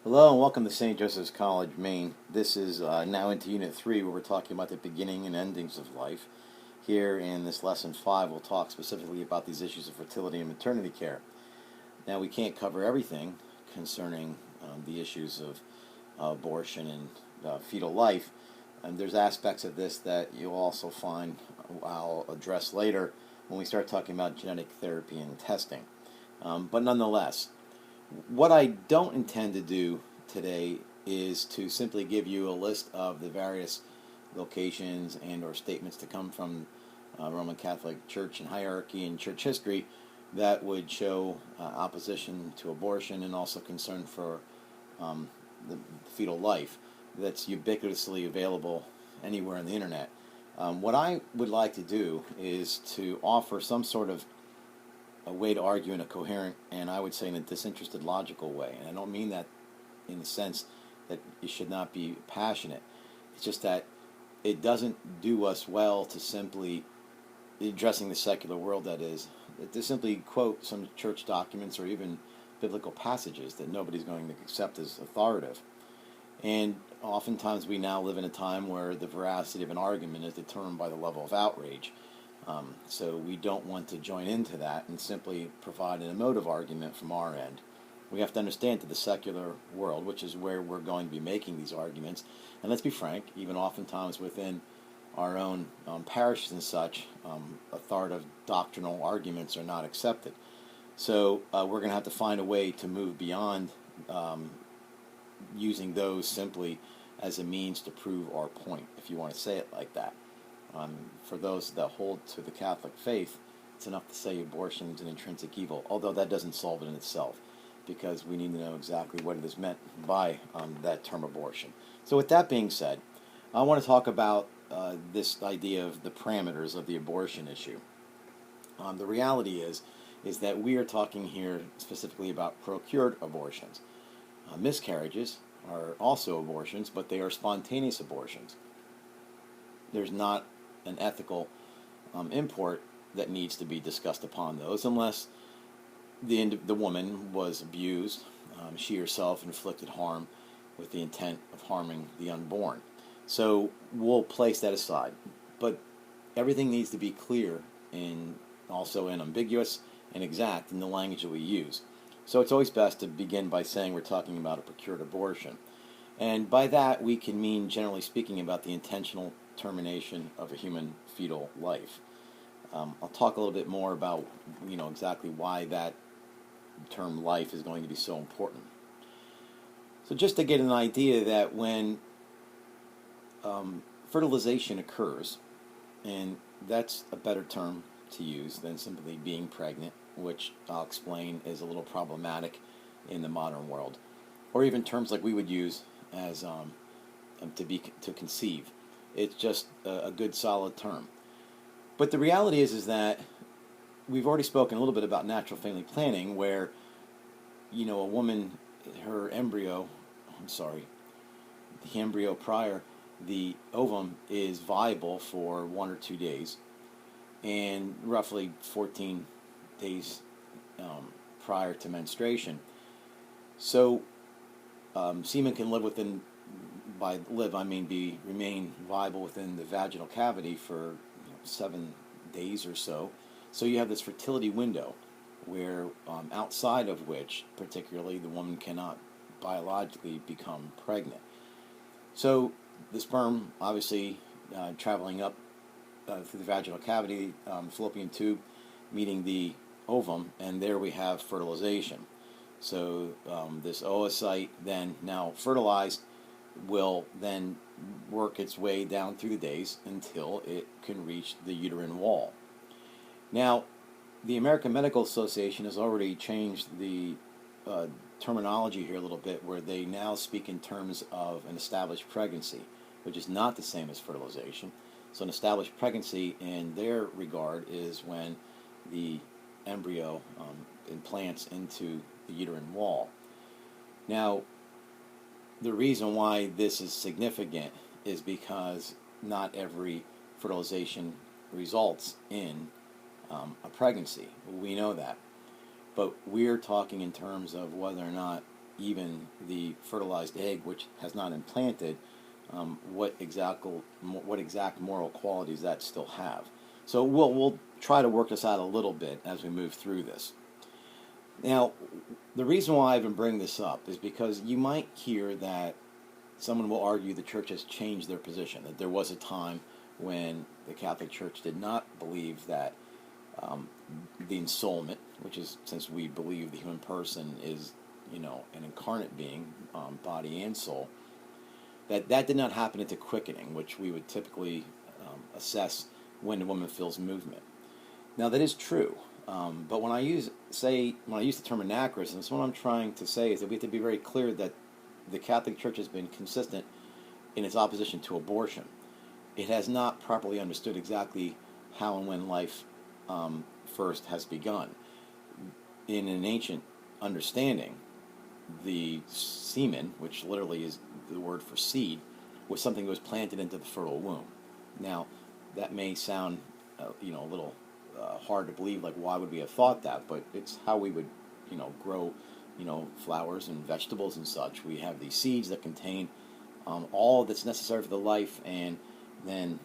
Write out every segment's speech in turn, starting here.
Hello and welcome to St. Joseph's College, Maine. This is now into Unit 3 where we're talking about the beginning and endings of life. Here in this Lesson 5 we'll talk specifically about these issues of fertility and maternity care. Now we can't cover everything concerning the issues of abortion and fetal life. And there's aspects of this that you'll also find I'll address later when we start talking about genetic therapy and testing. But nonetheless, what I don't intend to do today is to simply give you a list of the various locations and or statements to come from Roman Catholic Church and hierarchy and church history that would show opposition to abortion and also concern for the fetal life that's ubiquitously available anywhere on the internet. What I would like to do is to offer some sort of a way to argue in a coherent and I would say in a disinterested logical way. And I don't mean that in the sense that you should not be passionate. It's just that it doesn't do us well to simply, addressing the secular world that is, to simply quote some church documents or even biblical passages that nobody's going to accept as authoritative. And oftentimes we now live in a time where the veracity of an argument is determined by the level of outrage. So we don't want to join into that and simply provide an emotive argument from our end. We have to understand that the secular world, which is where we're going to be making these arguments, and let's be frank, even oftentimes within our own parishes and such, authoritative doctrinal arguments are not accepted. So we're going to have to find a way to move beyond using those simply as a means to prove our point, if you want to say it like that. For those that hold to the Catholic faith, it's enough to say abortion is an intrinsic evil, although that doesn't solve it in itself, because we need to know exactly what it is meant by that term abortion. So with that being said, I want to talk about this idea of the parameters of the abortion issue. The reality is that we are talking here specifically about procured abortions. Miscarriages are also abortions, but they are spontaneous abortions. There's not an ethical import that needs to be discussed upon those unless the woman was abused, she herself inflicted harm with the intent of harming the unborn. So we'll place that aside. But everything needs to be clear and also unambiguous and exact in the language that we use. So it's always best to begin by saying we're talking about a procured abortion. And by that we can mean, generally speaking, about the intentional termination of a human fetal life. I'll talk a little bit more about exactly why that term life is going to be so important. So just to get an idea that when fertilization occurs, and that's a better term to use than simply being pregnant, which I'll explain is a little problematic in the modern world, or even terms like we would use as to conceive. It's just a good solid term. But the reality is that we've already spoken a little bit about natural family planning, where a woman, the embryo prior, the ovum is viable for 1 or 2 days, and roughly 14 days prior to menstruation. So semen can live within, by live I mean remain viable within the vaginal cavity for 7 days or so. So you have this fertility window where outside of which particularly the woman cannot biologically become pregnant. So the sperm obviously traveling up through the vaginal cavity, fallopian tube, meeting the ovum, and there we have fertilization. So this oocyte, then now fertilized, will then work its way down through the days until it can reach the uterine wall. Now, the American Medical Association has already changed the terminology here a little bit, where they now speak in terms of an established pregnancy, which is not the same as fertilization. So an established pregnancy in their regard is when the embryo implants into the uterine wall. Now, the reason why this is significant is because not every fertilization results in a pregnancy. We know that. But we're talking in terms of whether or not even the fertilized egg, which has not implanted, what exact moral qualities that still have. So we'll try to work this out a little bit as we move through this. Now, the reason why I've been bringing this up is because you might hear that someone will argue the church has changed their position, that there was a time when the Catholic Church did not believe that the ensoulment, which is, since we believe the human person is, an incarnate being, body and soul, that did not happen into quickening, which we would typically assess when a woman feels movement. Now, that is true, but when I use the term anachronism, what I'm trying to say is that we have to be very clear that the Catholic Church has been consistent in its opposition to abortion. It has not properly understood exactly how and when life first has begun. In an ancient understanding, the semen, which literally is the word for seed, was something that was planted into the fertile womb. Now, that may sound a little hard to believe, like why would we have thought that, but it's how we would grow flowers and vegetables and such. We have these seeds that contain all that's necessary for the life, and then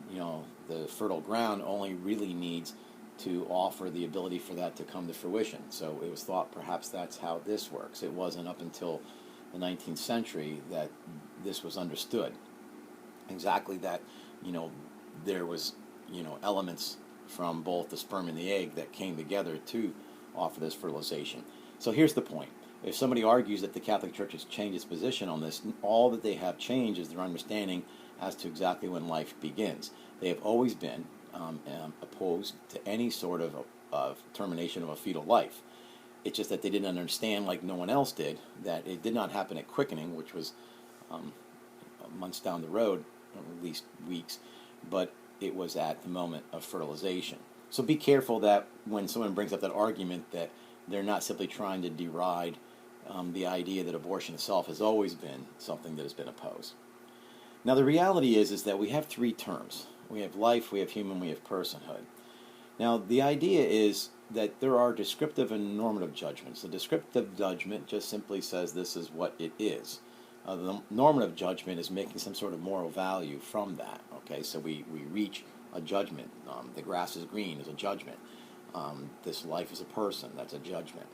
the fertile ground only really needs to offer the ability for that to come to fruition. So it was thought perhaps that's how this works. It wasn't up until the 19th century that this was understood. Exactly that, there was, elements from both the sperm and the egg that came together to offer this fertilization. So here's the point. If somebody argues that the Catholic Church has changed its position on this, all that they have changed is their understanding as to exactly when life begins. They have always been opposed to any sort of termination of a fetal life. It's just that they didn't understand, like no one else did, that it did not happen at quickening, which was months down the road, or at least weeks, but it was at the moment of fertilization. So be careful that when someone brings up that argument, that they're not simply trying to deride the idea that abortion itself has always been something that has been opposed. Now, the reality is that we have three terms. We have life, we have human, we have personhood. Now, the idea is that there are descriptive and normative judgments. The descriptive judgment just simply says this is what it is. The normative judgment is making some sort of moral value from that. Okay, so we reach a judgment. The grass is green is a judgment. This life is a person, that's a judgment.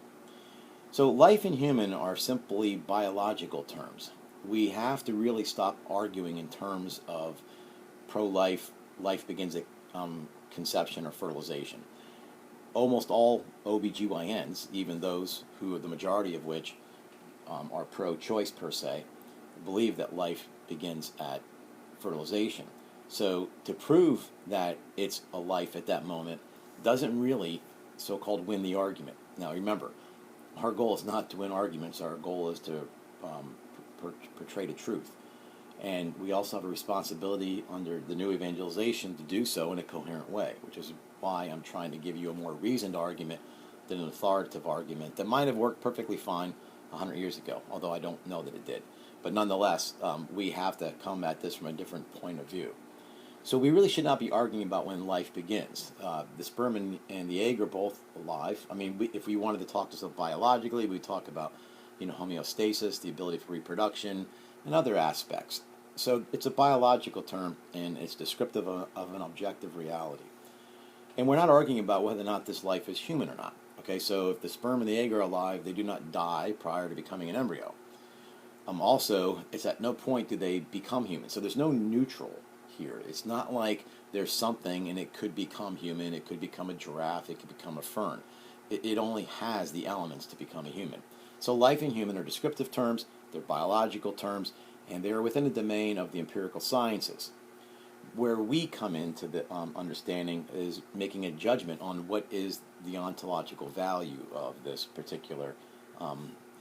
So life and human are simply biological terms. We have to really stop arguing in terms of pro-life, life begins at conception or fertilization. Almost all OBGYNs, even those who are the majority of which are pro-choice per se, believe that life begins at fertilization. So to prove that it's a life at that moment doesn't really so-called win the argument. Now remember, our goal is not to win arguments. Our goal is to portray the truth. And we also have a responsibility under the new evangelization to do so in a coherent way, which is why I'm trying to give you a more reasoned argument than an authoritative argument that might have worked perfectly fine 100 years ago, although I don't know that it did. But nonetheless, we have to come at this from a different point of view. So we really should not be arguing about when life begins. The sperm and the egg are both alive. I mean, if we wanted to talk to stuff biologically, we talk about homeostasis, the ability for reproduction, and other aspects. So it's a biological term, and it's descriptive of an objective reality. And we're not arguing about whether or not this life is human or not. Okay, so if the sperm and the egg are alive, they do not die prior to becoming an embryo. Also, it's at no point do they become human. So there's no neutral here. It's not like there's something and it could become human, it could become a giraffe, it could become a fern. It only has the elements to become a human. So life and human are descriptive terms, they're biological terms, and they're within the domain of the empirical sciences. Where we come into the understanding is making a judgment on what is the ontological value of this particular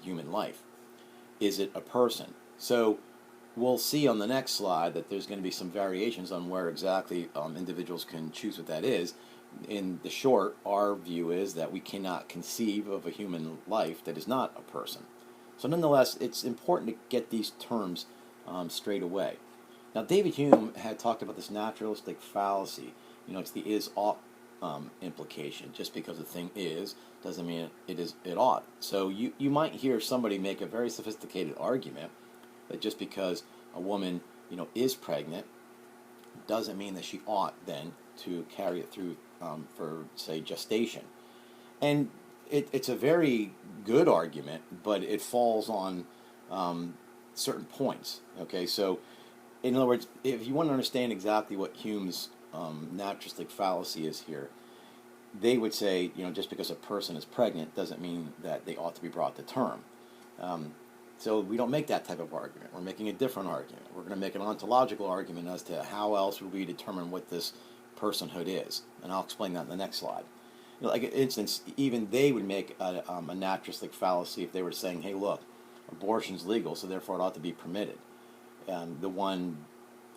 human life. Is it a person? So we'll see on the next slide that there's going to be some variations on where exactly individuals can choose what that is. In the short, our view is that we cannot conceive of a human life that is not a person. So nonetheless, it's important to get these terms straight away. Now, David Hume had talked about this naturalistic fallacy. It's the is ought implication. Just because a thing is doesn't mean it ought. So you might hear somebody make a very sophisticated argument that just because a woman is pregnant doesn't mean that she ought then to carry it through for, say, gestation. And it's a very good argument, but it falls on certain points. Okay, so in other words, if you want to understand exactly what Hume's naturalistic fallacy is here, they would say, just because a person is pregnant doesn't mean that they ought to be brought to term. So we don't make that type of argument. We're making a different argument. We're going to make an ontological argument as to how else would we determine what this personhood is. And I'll explain that in the next slide. Like, for instance, even they would make a naturalistic fallacy if they were saying, hey, look, abortion's legal, so therefore it ought to be permitted. The one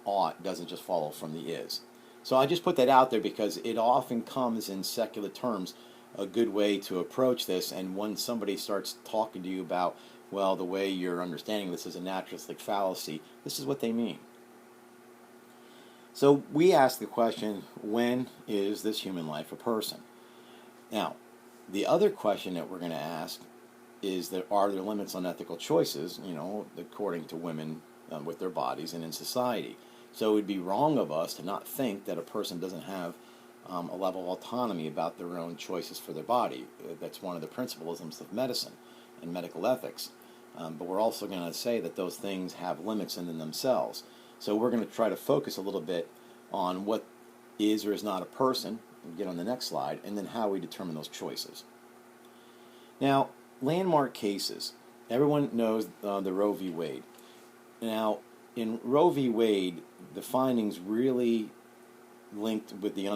ought doesn't just follow from the is. So I just put that out there because it often comes in secular terms a good way to approach this. And when somebody starts talking to you about, well, the way you're understanding this is a naturalistic fallacy, this is what they mean. So we ask the question, when is this human life a person? Now, the other question that we're going to ask is that are there limits on ethical choices, according to women with their bodies and in society? So it would be wrong of us to not think that a person doesn't have a level of autonomy about their own choices for their body. That's one of the principalisms of medicine and medical ethics. But we're also going to say that those things have limits in themselves. So we're going to try to focus a little bit on what is or is not a person. We'll get on the next slide, and then how we determine those choices. Now, landmark cases. Everyone knows the Roe v. Wade. Now, in Roe v. Wade, the findings really linked with the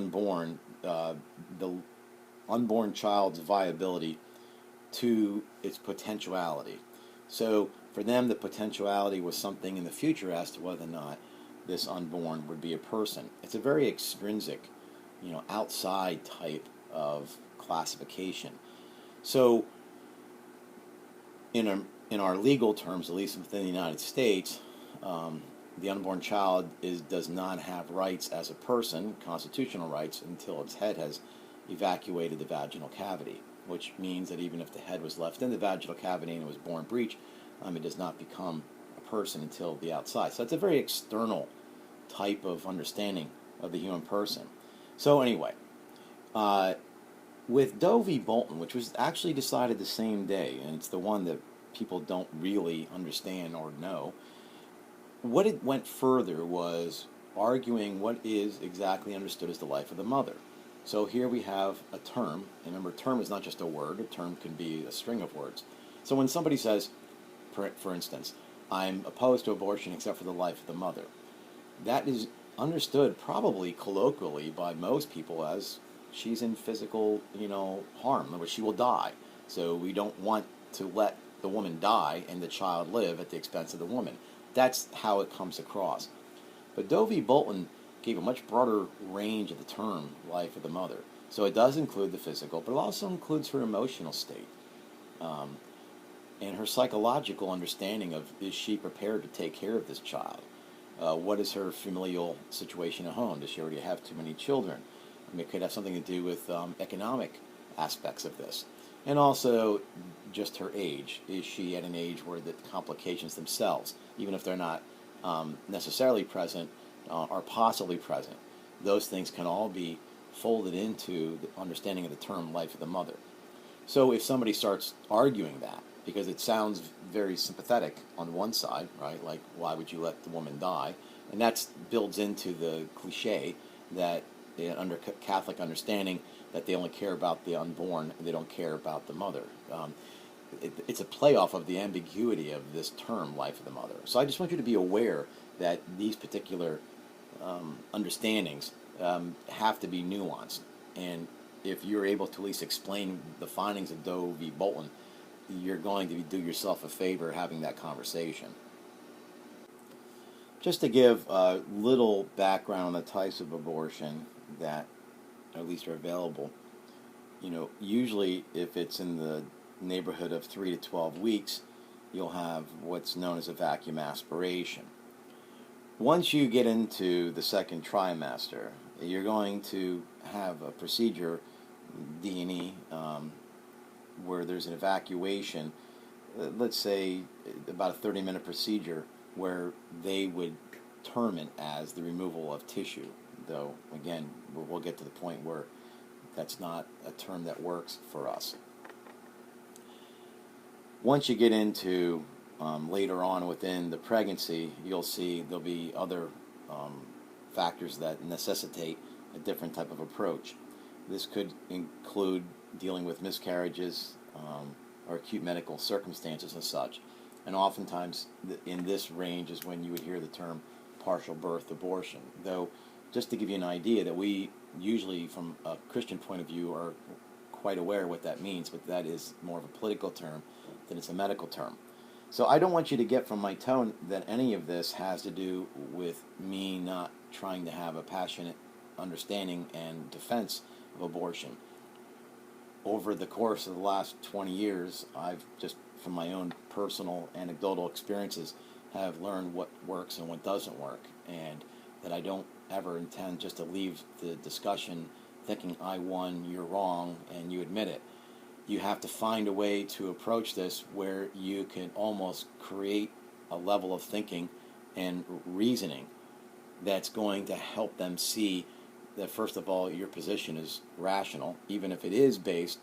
unborn child's viability to its potentiality. So for them, the potentiality was something in the future as to whether or not this unborn would be a person. It's a very extrinsic, outside type of classification. So in our legal terms, at least within the United States, the unborn child does not have rights as a person, constitutional rights, until its head has evacuated the vaginal cavity, which means that even if the head was left in the vaginal cavity and it was born breech, it does not become a person until the outside. So that's a very external type of understanding of the human person. So anyway, with Doe v. Bolton, which was actually decided the same day, and it's the one that people don't really understand or know, what it went further was arguing what is exactly understood as the life of the mother. So here we have a term, and remember, term is not just a word, a term can be a string of words. So when somebody says, for instance, I'm opposed to abortion except for the life of the mother, that is understood probably colloquially by most people as she's in physical, harm, in other words, she will die. So we don't want to let the woman die and the child live at the expense of the woman. That's how it comes across. But Doe v. Bolton gave a much broader range of the term life of the mother. So it does include the physical, but it also includes her emotional state and her psychological understanding of, is she prepared to take care of this child? What is her familial situation at home? Does she already have too many children? It could have something to do with economic aspects of this. And also just her age. Is she at an age where the complications themselves, even if they're not necessarily present, are possibly present? Those things can all be folded into the understanding of the term life of the mother. So if somebody starts arguing that, because it sounds very sympathetic on one side, right? Like, why would you let the woman die? And that builds into the cliche that under Catholic understanding that they only care about the unborn and they don't care about the mother. It's a playoff of the ambiguity of this term, life of the mother. So I just want you to be aware that these particular understandings have to be nuanced. And if you're able to at least explain the findings of Doe v. Bolton, you're going to do yourself a favor having that conversation. Just to give a little background on the types of abortion that at least are available, usually if it's in the neighborhood of 3 to 12 weeks, you'll have what's known as a vacuum aspiration. Once you get into the second trimester, you're going to have a procedure, D&E, where there's an evacuation, let's say about a 30-minute procedure, where they would term it as the removal of tissue. Though, again, we'll get to the point where that's not a term that works for us. Once you get into later on within the pregnancy, you'll see there'll be other factors that necessitate a different type of approach. This could include dealing with miscarriages or acute medical circumstances and such. And oftentimes in this range is when you would hear the term partial birth abortion. Though, just to give you an idea, that we usually, from a Christian point of view, are quite aware what that means, but that is more of a political term than it's a medical term. So I don't want you to get from my tone that any of this has to do with me not trying to have a passionate understanding and defense of abortion. Over the course of the last 20 years, I've just, from my own personal anecdotal experiences, have learned what works and what doesn't work, and that I don't ever intend just to leave the discussion thinking I won, you're wrong, and you admit it. You have to find a way to approach this where you can almost create a level of thinking and reasoning that's going to help them see that, first of all, your position is rational, even if it is based,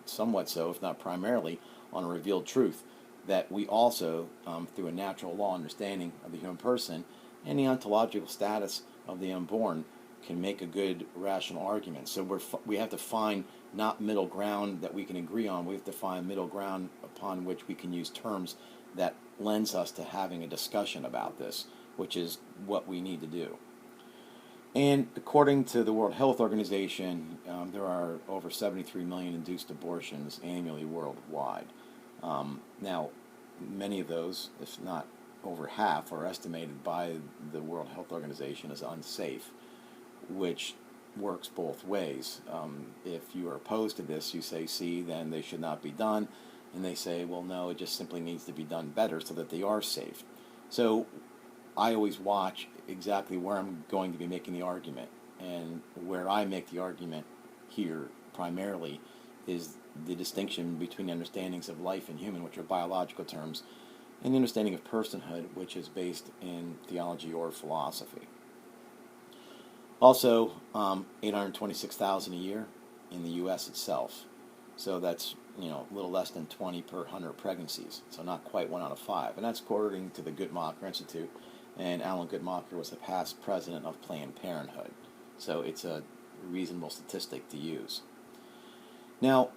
somewhat so, if not primarily, on a revealed truth, that we also, through a natural law understanding of the human person and the ontological status of the unborn, can make a good rational argument. So we have to find not middle ground that we can agree on. We have to find middle ground upon which we can use terms that lends us to having a discussion about this, which is what we need to do. And according to the World Health Organization, there are over 73 million induced abortions annually worldwide. Now, many of those, if not over half, are estimated by the World Health Organization as unsafe, which works both ways. If you are opposed to this, you say, see, then they should not be done. And they say, well, no, it just simply needs to be done better so that they are safe. So I always watch exactly where I'm going to be making the argument. And where I make the argument here primarily is the distinction between understandings of life and human, which are biological terms, and the understanding of personhood, which is based in theology or philosophy. Also, 826,000 a year in the U.S. itself. So that's, a little less than 20 per 100 pregnancies. So not quite 1 out of 5. And that's according to the Guttmacher Institute. And Alan Guttmacher was the past president of Planned Parenthood. So it's a reasonable statistic to use. Now,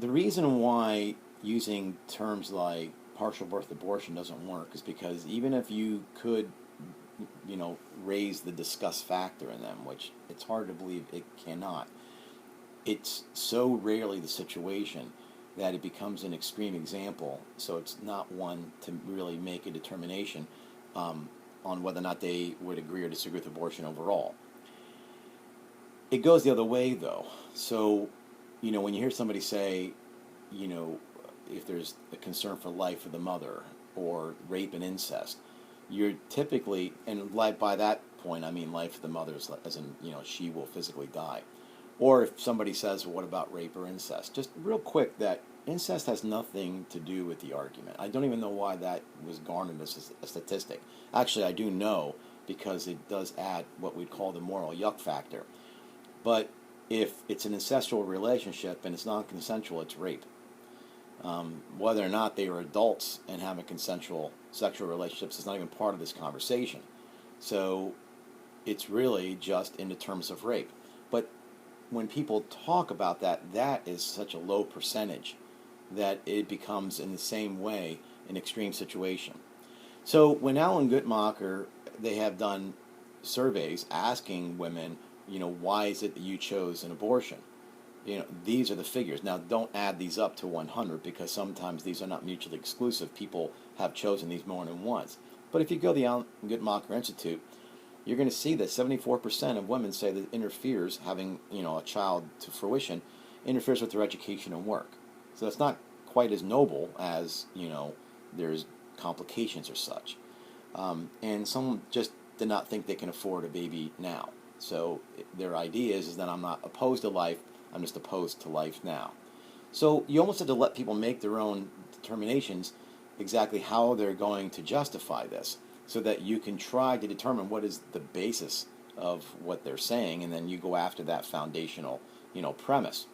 the reason why using terms like partial birth abortion doesn't work is because even if you could raise the discuss factor in them, which it's hard to believe it cannot, it's so rarely the situation that it becomes an extreme example, so it's not one to really make a determination on whether or not they would agree or disagree with abortion overall. It goes the other way, though. So, when you hear somebody say, if there's a concern for life of the mother or rape and incest, you're typically, and by that point I mean life of the mother as in, she will physically die. Or if somebody says, well, what about rape or incest? Just real quick, that incest has nothing to do with the argument. I don't even know why that was garnered as a statistic. Actually, I do know, because it does add what we'd call the moral yuck factor. But if it's an incestual relationship and it's non-consensual, it's rape. Whether or not they are adults and having consensual sexual relationships is not even part of this conversation. So it's really just in the terms of rape. But when people talk about that, that is such a low percentage that it becomes in the same way an extreme situation. So when Alan Guttmacher, they have done surveys asking women, why is it that you chose an abortion? These are the figures. Now, don't add these up to 100 because sometimes these are not mutually exclusive. People have chosen these more than once. But if you go to the Alan Guttmacher Institute, you're going to see that 74% of women say that interferes, having a child to fruition, interferes with their education and work. So it's not quite as noble as there's complications or such. And some just do not think they can afford a baby now. So their idea is that I'm not opposed to life, I'm just opposed to life now. So you almost have to let people make their own determinations exactly how they're going to justify this, so that you can try to determine what is the basis of what they're saying, and then you go after that foundational, premise.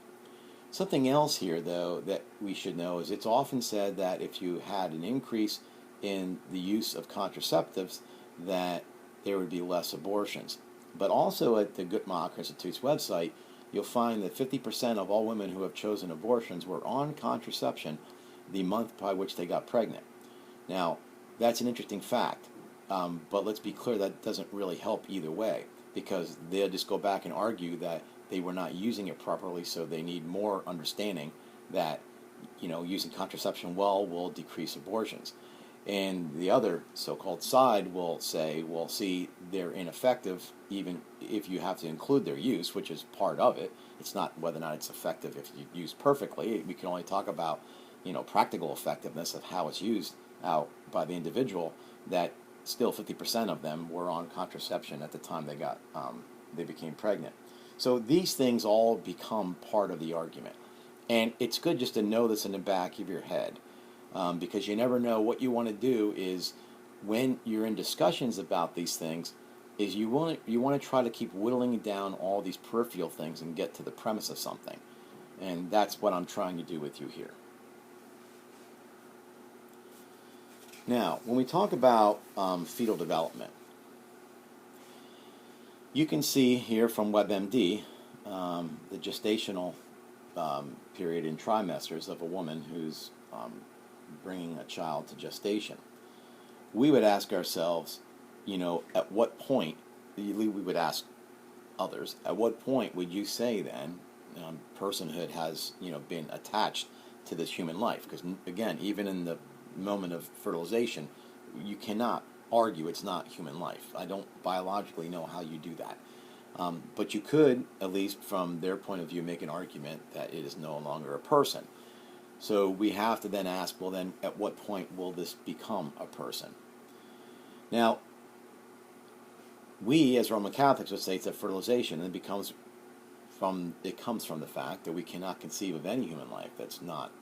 Something else here, though, that we should know is it's often said that if you had an increase in the use of contraceptives, that there would be less abortions. But also at the Guttmacher Institute's website, you'll find that 50% of all women who have chosen abortions were on contraception the month by which they got pregnant. Now, that's an interesting fact, but let's be clear, that doesn't really help either way, because they'll just go back and argue that they were not using it properly, so they need more understanding that using contraception well will decrease abortions. And the other so-called side will say, well, see, they're ineffective even if you have to include their use, which is part of it. It's not whether or not it's effective if you use perfectly. We can only talk about, practical effectiveness of how it's used out by the individual. That still 50% of them were on contraception at the time they became pregnant. So these things all become part of the argument. And it's good just to know this in the back of your head. Because you never know. What you want to do is, when you're in discussions about these things, is you want to try to keep whittling down all these peripheral things and get to the premise of something. And that's what I'm trying to do with you here. Now, when we talk about fetal development, you can see here from WebMD the gestational period in trimesters of a woman who's bringing a child to gestation. We would ask ourselves, at what point, we would ask others, at what point would you say then personhood has, been attached to this human life? Because again, even in the moment of fertilization, you cannot argue it's not human life. I don't biologically know how you do that. But you could, at least from their point of view, make an argument that it is no longer a person. So we have to then ask, well then, at what point will this become a person? Now, we as Roman Catholics would say it's a fertilization, and it comes from the fact that we cannot conceive of any human life that's not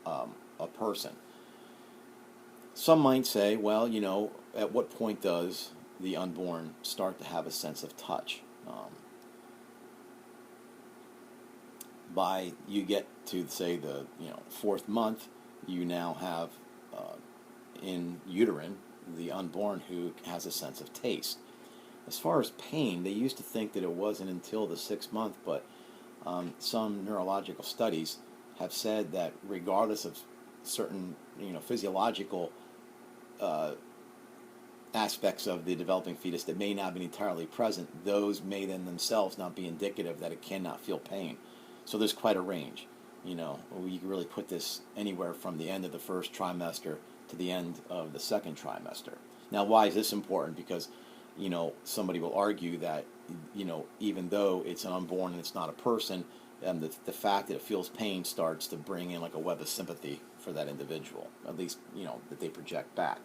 a person. Some might say, well, at what point does the unborn start to have a sense of touch? By you get to, say, the fourth month, you now have in uterine the unborn who has a sense of taste. As far as pain, they used to think that it wasn't until the 6th month, but some neurological studies have said that regardless of certain physiological aspects of the developing fetus that may not be entirely present, those may then themselves not be indicative that it cannot feel pain. So there's quite a range. You can really put this anywhere from the end of the first trimester to the end of the second trimester. Now, why is this important? Because, somebody will argue that, even though it's an unborn and it's not a person, the fact that it feels pain starts to bring in like a web of sympathy for that individual, at least, that they project back.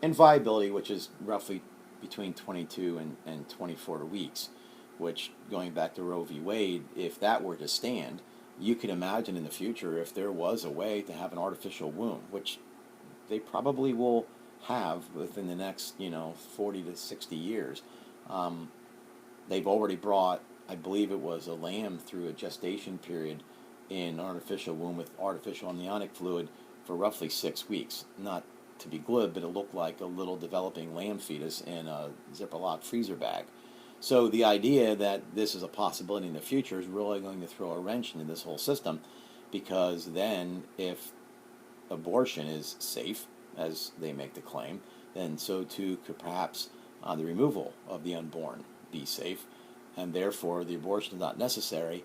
And viability, which is roughly between 22 and 24 weeks, which, going back to Roe v. Wade, if that were to stand, you could imagine in the future if there was a way to have an artificial womb, which they probably will have within the next, 40 to 60 years. They've already brought, I believe it was a lamb through a gestation period in an artificial womb with artificial amniotic fluid for roughly 6 weeks. Not to be glib, but it looked like a little developing lamb fetus in a Ziploc freezer bag. So the idea that this is a possibility in the future is really going to throw a wrench into this whole system, because then if abortion is safe, as they make the claim, then so too could perhaps the removal of the unborn be safe, and therefore the abortion is not necessary.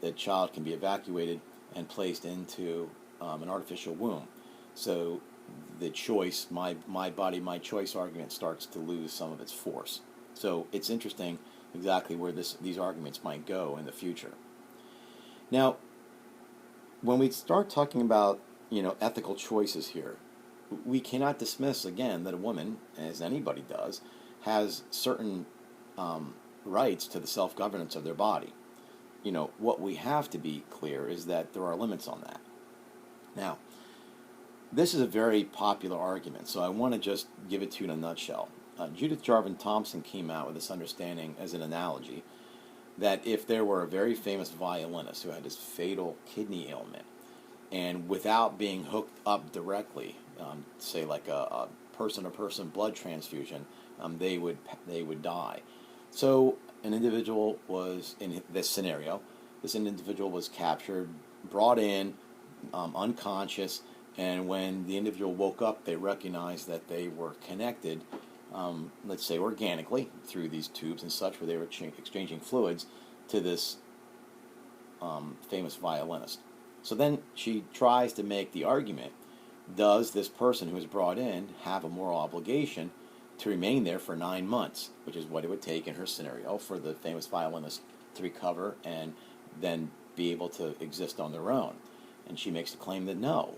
The child can be evacuated and placed into an artificial womb. So the choice, my body, my choice argument starts to lose some of its force. So it's interesting exactly where these arguments might go in the future. Now, when we start talking about ethical choices here, we cannot dismiss again that a woman, as anybody does, has certain rights to the self-governance of their body. What we have to be clear is that there are limits on that. Now, this is a very popular argument, so I want to just give it to you in a nutshell. Judith Jarvin Thompson came out with this understanding as an analogy that if there were a very famous violinist who had this fatal kidney ailment, and without being hooked up directly, say like a person-to-person blood transfusion, they would die. So an individual was, in this scenario, this individual was captured, brought in, unconscious, and when the individual woke up, they recognized that they were connected, let's say organically, through these tubes and such, where they were exchanging fluids to this famous violinist. So then she tries to make the argument, does this person who was brought in have a moral obligation to remain there for 9 months, which is what it would take in her scenario for the famous violinist to recover and then be able to exist on their own. And she makes the claim that no,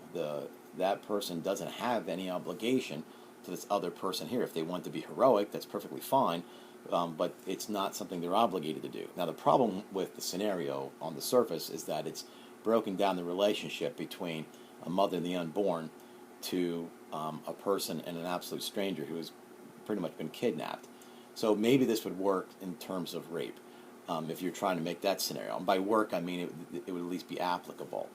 that person doesn't have any obligation to this other person here. If they want to be heroic, that's perfectly fine, but it's not something they're obligated to do. Now, the problem with the scenario on the surface is that it's broken down the relationship between a mother and the unborn to a person and an absolute stranger who has pretty much been kidnapped. So maybe this would work in terms of rape, if you're trying to make that scenario. And by work, I mean it would at least be applicable.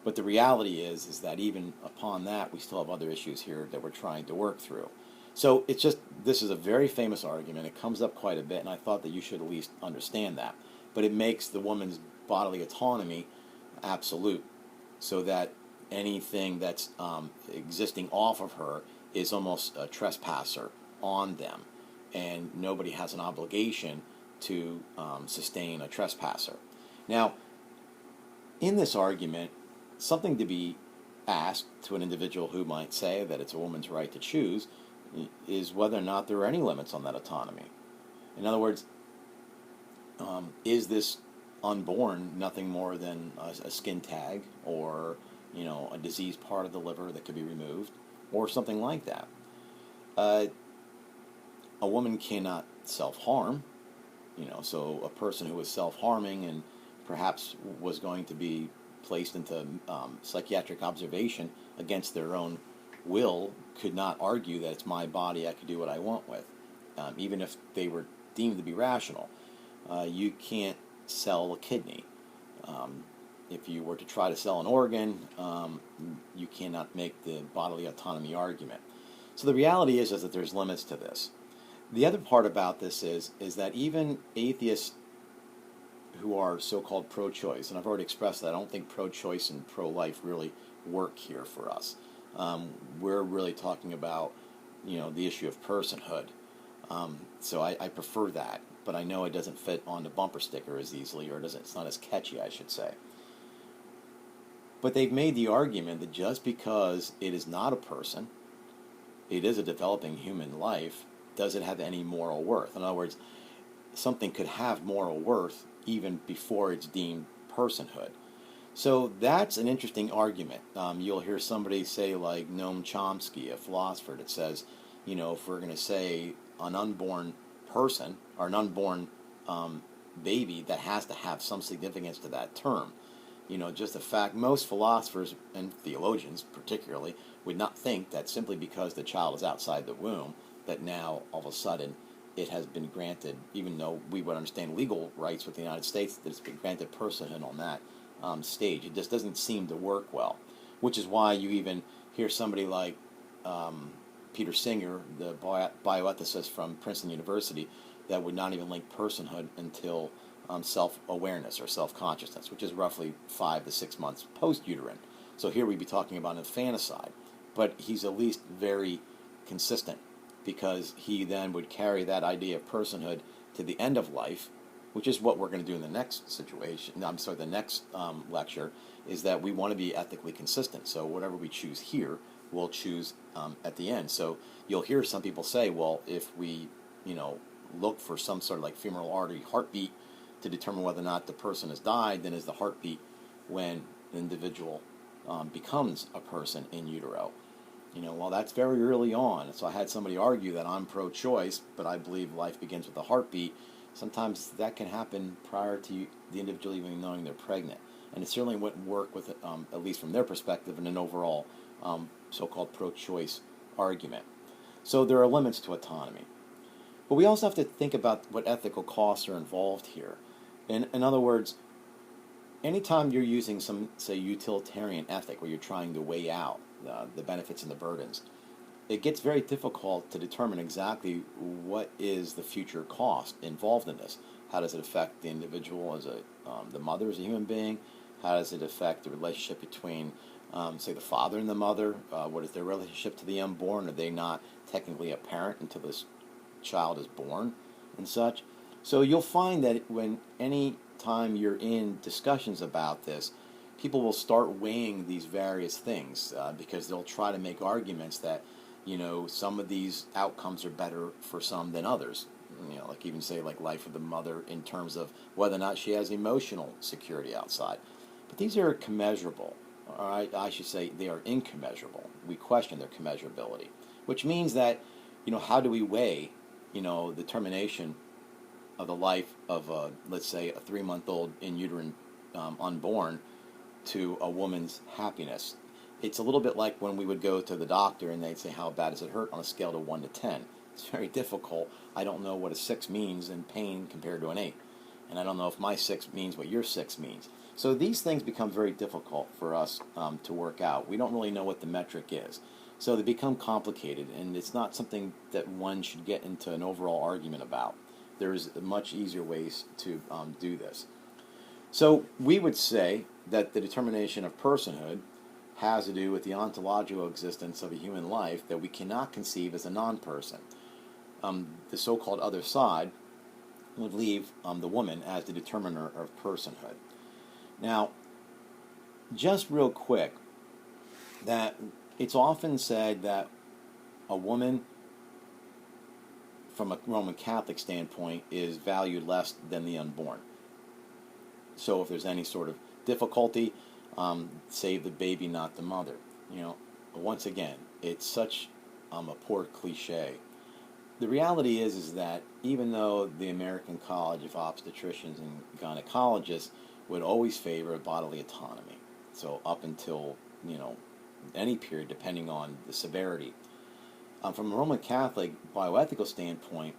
But the reality is that even upon that, we still have other issues here that we're trying to work through. So this is a very famous argument. It comes up quite a bit, and I thought that you should at least understand that. But it makes the woman's bodily autonomy absolute, so that anything that's existing off of her is almost a trespasser on them, and nobody has an obligation to sustain a trespasser. Now, in this argument, something to be asked to an individual who might say that it's a woman's right to choose is whether or not there are any limits on that autonomy. In other words, is this unborn nothing more than a skin tag, or a diseased part of the liver that could be removed, or something like that? A woman cannot self-harm, so a person who was self-harming and perhaps was going to be placed into psychiatric observation against their own will could not argue that it's my body, I could do what I want with, even if they were deemed to be rational. You can't sell a kidney. If you were to try to sell an organ, you cannot make the bodily autonomy argument. So the reality is that there's limits to this. The other part about this is that even atheists who are so-called pro-choice, and I've already expressed that I don't think pro-choice and pro-life really work here for us. We're really talking about, the issue of personhood. So I prefer that, but I know it doesn't fit on the bumper sticker as easily, or it's not as catchy, I should say. But they've made the argument that just because it is not a person, it is a developing human life, does it have any moral worth? In other words, something could have moral worth even before it's deemed personhood. So that's an interesting argument. You'll hear somebody say, like Noam Chomsky, a philosopher, that says, if we're going to say an unborn person or an unborn baby, that has to have some significance to that term. Just the fact, most philosophers and theologians particularly would not think that simply because the child is outside the womb, that now all of a sudden it has been granted, even though we would understand legal rights with the United States, that it's been granted personhood on that stage. It just doesn't seem to work well, which is why you even hear somebody like Peter Singer, the bioethicist from Princeton University, that would not even link personhood until self-awareness or self-consciousness, which is roughly 5 to 6 months post-uterine. So here we'd be talking about infanticide, but he's at least very consistent, because he then would carry that idea of personhood to the end of life, which is what we're going to do in the next the next lecture, is that we want to be ethically consistent. So whatever we choose here, we'll choose at the end. So you'll hear some people say, well, if we, look for some sort of like femoral artery heartbeat to determine whether or not the person has died, then is the heartbeat when an individual becomes a person in utero. Well, that's very early on. So I had somebody argue that I'm pro-choice, but I believe life begins with a heartbeat. Sometimes that can happen prior to the individual even knowing they're pregnant. And it certainly wouldn't work with, at least from their perspective, in an overall so-called pro-choice argument. So there are limits to autonomy. But we also have to think about what ethical costs are involved here. In other words, anytime you're using some, say, utilitarian ethic where you're trying to weigh out the benefits and the burdens, it gets very difficult to determine exactly what is the future cost involved in this. How does it affect the individual as the mother as a human being? How does it affect the relationship between, say, the father and the mother? What is their relationship to the unborn? Are they not technically a parent until this child is born and such? So you'll find that when any time you're in discussions about this, people will start weighing these various things because they'll try to make arguments that, some of these outcomes are better for some than others. Like even say like life of the mother in terms of whether or not she has emotional security outside. But these are commensurable. All right, I should say they are incommensurable. We question their commensurability, which means that, how do we weigh, the termination of the life of, let's say, a 3-month-old in uterine unborn to a woman's happiness? It's a little bit like when we would go to the doctor and they'd say, how bad does it hurt on a scale of 1 to 10? It's very difficult. I don't know what a 6 means in pain compared to an 8. And I don't know if my 6 means what your 6 means. So these things become very difficult for us to work out. We don't really know what the metric is. So they become complicated, and it's not something that one should get into an overall argument about. There's much easier ways to do this. So we would say that the determination of personhood has to do with the ontological existence of a human life that we cannot conceive as a non-person. The so-called other side would leave the woman as the determiner of personhood. Now, just real quick, that it's often said that a woman, from a Roman Catholic standpoint, is valued less than the unborn. So if there's any sort of difficulty, save the baby, not the mother. Once again, it's such a poor cliche. The reality is that even though the American College of Obstetricians and Gynecologists would always favor bodily autonomy, so up until, any period, depending on the severity. From a Roman Catholic bioethical standpoint,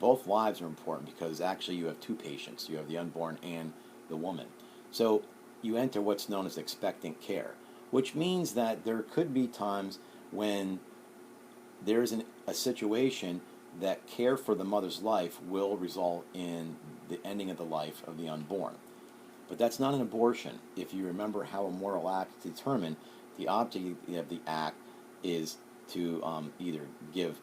both lives are important because actually you have two patients. You have the unborn and the woman. So you enter what's known as expectant care, which means that there could be times when there's a situation that care for the mother's life will result in the ending of the life of the unborn. But that's not an abortion. If you remember how a moral act is determined, the object of the act is to either give,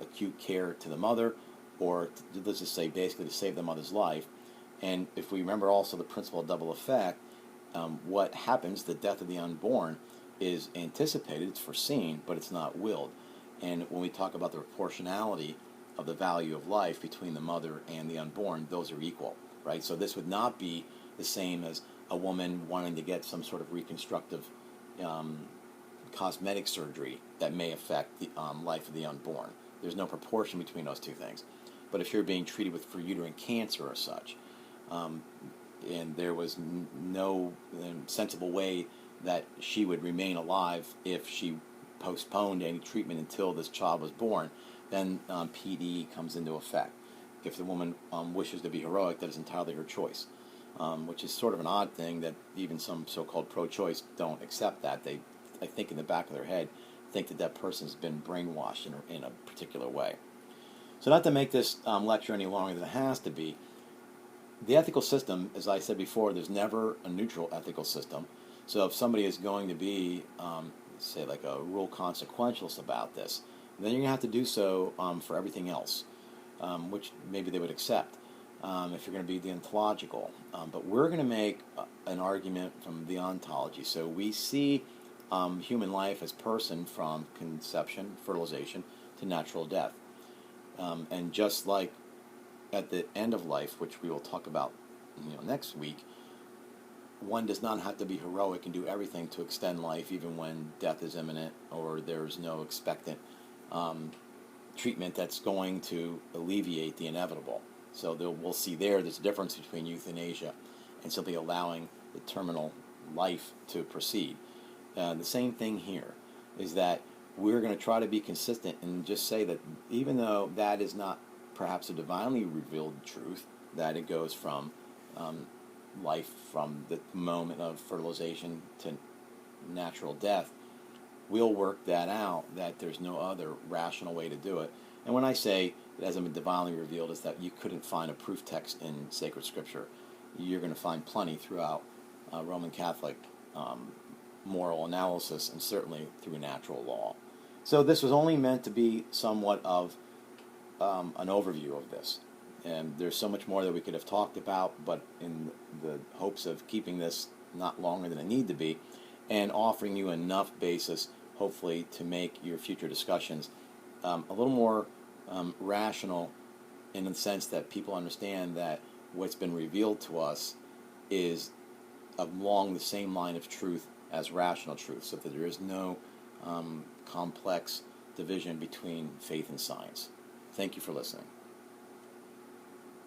acute care to the mother, or let's just say basically to save the mother's life. And if we remember also the principle of double effect, what happens, the death of the unborn, is anticipated, it's foreseen, but it's not willed. And when we talk about the proportionality of the value of life between the mother and the unborn, those are equal, right? So this would not be the same as a woman wanting to get some sort of reconstructive cosmetic surgery that may affect the life of the unborn. There's no proportion between those two things. But if you're being treated for uterine cancer or such, and there was no sensible way that she would remain alive if she postponed any treatment until this child was born, then PD comes into effect. If the woman wishes to be heroic, that is entirely her choice, which is sort of an odd thing that even some so-called pro-choice don't accept that. They, I think in the back of their head, think that that person's been brainwashed in a particular way. So not to make this lecture any longer than it has to be, the ethical system, as I said before, there's never a neutral ethical system. So if somebody is going to be, say, like a rule consequentialist about this, then you're going to have to do so for everything else, which maybe they would accept if you're going to be deontological. But we're going to make an argument from the ontology. So we see human life as person from conception, fertilization, to natural death. And just like at the end of life, which we will talk about next week, one does not have to be heroic and do everything to extend life, even when death is imminent or there's no expectant treatment that's going to alleviate the inevitable. So we'll see there's a difference between euthanasia and simply allowing the terminal life to proceed. The same thing here is that we're going to try to be consistent and just say that even though that is not perhaps a divinely revealed truth, that it goes from life from the moment of fertilization to natural death, we'll work that out, that there's no other rational way to do it. And when I say it hasn't been divinely revealed, is that you couldn't find a proof text in sacred scripture. You're going to find plenty throughout Roman Catholic moral analysis, and certainly through natural law. So this was only meant to be somewhat of an overview of this. And there's so much more that we could have talked about, but in the hopes of keeping this not longer than it need to be, and offering you enough basis, hopefully, to make your future discussions a little more rational, in the sense that people understand that what's been revealed to us is along the same line of truth as rational truth, so that there is no complex division between faith and science. Thank you for listening.